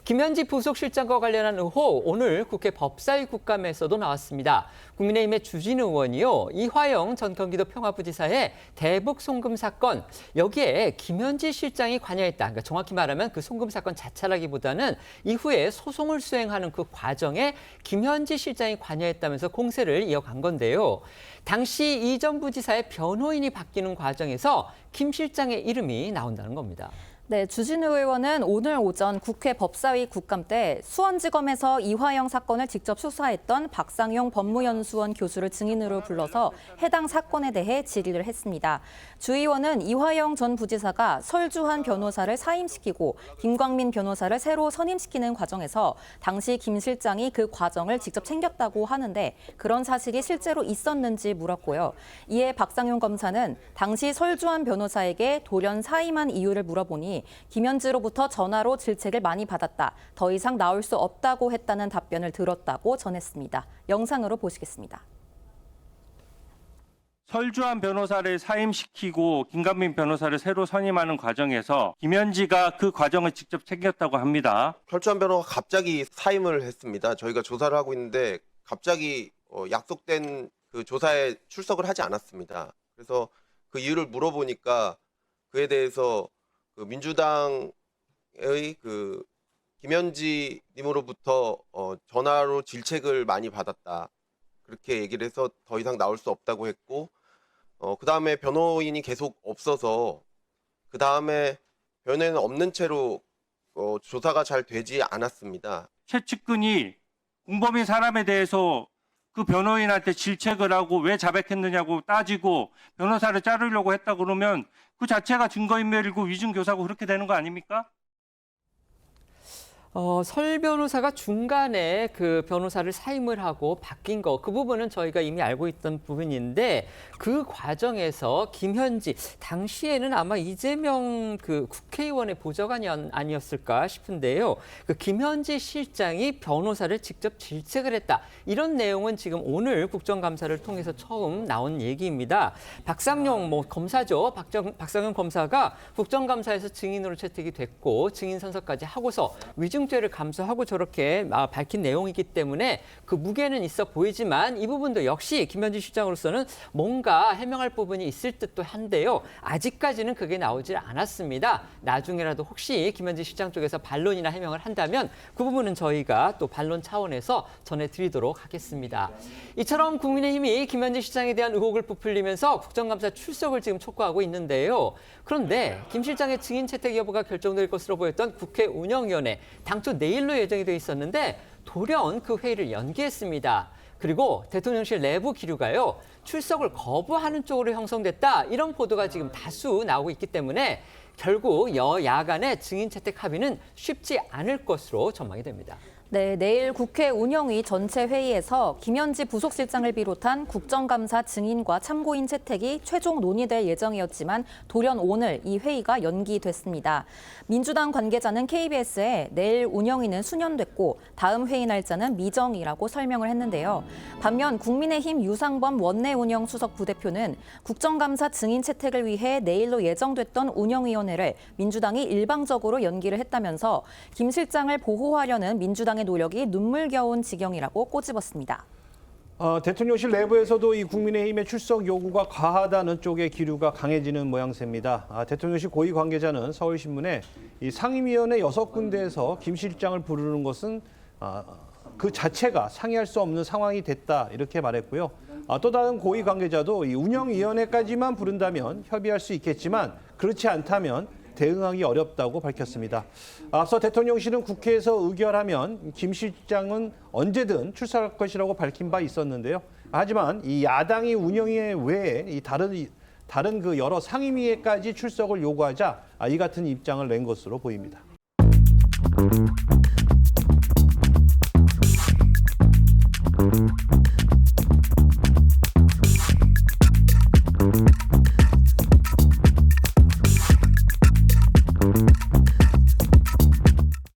김현지 부속실장과 관련한 의혹, 오늘 국회 법사위 국감에서도 나왔습니다. 국민의힘의 주진 의원이요, 이화영 전 경기도 평화부지사의 대북 송금 사건, 여기에 김현지 실장이 관여했다. 그러니까 정확히 말하면 그 송금 사건 자체라기보다는 이후에 소송을 수행하는 그 과정에 김현지 실장이 관여했다면서 공세를 이어간 건데요. 당시 이 전 부지사의 변호인이 바뀌는 과정에서 김 실장의 이름이 나온다는 겁니다. 네, 주진우 의원은 오늘 오전 국회 법사위 국감 때 수원지검에서 이화영 사건을 직접 수사했던 박상용 법무연수원 교수를 증인으로 불러서 해당 사건에 대해 질의를 했습니다. 주 의원은 이화영 전 부지사가 설주한 변호사를 사임시키고 김광민 변호사를 새로 선임시키는 과정에서 당시 김 실장이 그 과정을 직접 챙겼다고 하는데 그런 사실이 실제로 있었는지 물었고요. 이에 박상용 검사는 당시 설주한 변호사에게 돌연 사임한 이유를 물어보니 김현지로부터 전화로 질책을 많이 받았다. 더 이상 나올 수 없다고 했다는 답변을 들었다고 전했습니다. 영상으로 보시겠습니다. 설주한 변호사를 사임시키고 김관민 변호사를 새로 선임하는 과정에서 김현지가 그 과정을 직접 챙겼다고 합니다. 설주한 변호사가 갑자기 사임을 했습니다. 저희가 조사를 하고 있는데 갑자기 약속된 그 조사에 출석을 하지 않았습니다. 그래서 그 이유를 물어보니까 그에 대해서 그 민주당의 그 김현지 님으로부터 전화로 질책을 많이 받았다. 그렇게 얘기를 해서 더 이상 나올 수 없다고 했고, 그 다음에 변호인이 계속 없어서 그 다음에 변호인은 없는 채로 조사가 잘 되지 않았습니다. 최측근이 공범인 사람에 대해서 그 변호인한테 질책을 하고 왜 자백했느냐고 따지고 변호사를 자르려고 했다 그러면 그 자체가 증거인멸이고 위증교사고 그렇게 되는 거 아닙니까? 설 변호사가 중간에 그 변호사를 사임을 하고 바뀐 거, 그 부분은 저희가 이미 알고 있던 부분인데 그 과정에서 김현지, 당시에는 아마 이재명 그 국회의원의 보좌관이 아니었을까 싶은데요. 그 김현지 실장이 변호사를 직접 질책을 했다. 이런 내용은 지금 오늘 국정감사를 통해서 처음 나온 얘기입니다. 박상용 검사죠. 박상용 검사가 국정감사에서 증인으로 채택이 됐고 증인 선서까지 하고서 위증죄를 감수하고 저렇게 밝힌 내용이기 때문에 그 무게는 있어 보이지만 이 부분도 역시 김현지 실장으로서는 뭔가 해명할 부분이 있을 듯도 한데요. 아직까지는 그게 나오질 않았습니다. 나중에라도 혹시 김현지 실장 쪽에서 반론이나 해명을 한다면 그 부분은 저희가 또 반론 차원에서 전해드리도록 하겠습니다. 이처럼 국민의힘이 김현지 실장에 대한 의혹을 부풀리면서 국정감사 출석을 지금 촉구하고 있는데요. 그런데 김 실장의 증인 채택 여부가 결정될 것으로 보였던 국회 운영위원회, 당초 내일로 예정이 돼 있었는데 돌연 그 회의를 연기했습니다. 그리고 대통령실 내부 기류가요, 출석을 거부하는 쪽으로 형성됐다. 이런 보도가 지금 다수 나오고 있기 때문에 결국 여야 간의 증인 채택 합의는 쉽지 않을 것으로 전망이 됩니다. 네, 내일 국회 운영위 전체 회의에서 김현지 부속실장을 비롯한 국정감사 증인과 참고인 채택이 최종 논의될 예정이었지만 돌연 오늘 이 회의가 연기됐습니다. 민주당 관계자는 KBS에 내일 운영위는 수년됐고 다음 회의 날짜는 미정이라고 설명을 했는데요. 반면 국민의힘 유상범 원내운영수석 부대표는 국정감사 증인 채택을 위해 내일로 예정됐던 운영위원회를 민주당이 일방적으로 연기를 했다면서 김 실장을 보호하려는 민주당의 노력이 눈물겨운 지경이라고 꼬집었습니다. 대통령실 내부에서도 이 국민의힘의 출석 요구가 과하다는 쪽의 기류가 강해지는 모양새입니다. 대통령실 고위 관계자는 서울신문에 이 상임위원회 6군데에서 김 실장을 부르는 것은 그 자체가 상의할 수 없는 상황이 됐다 이렇게 말했고요. 또 다른 고위 관계자도 이 운영위원회까지만 부른다면 협의할 수 있겠지만 그렇지 않다면 대응하기 어렵다고 밝혔습니다. 앞서 대통령실은 국회에서 의결하면 김 실장은 언제든 출석할 것이라고 밝힌 바 있었는데요. 하지만 이 야당이 운영위에 외에 이 다른 그 여러 상임위에까지 출석을 요구하자 이 같은 입장을 낸 것으로 보입니다.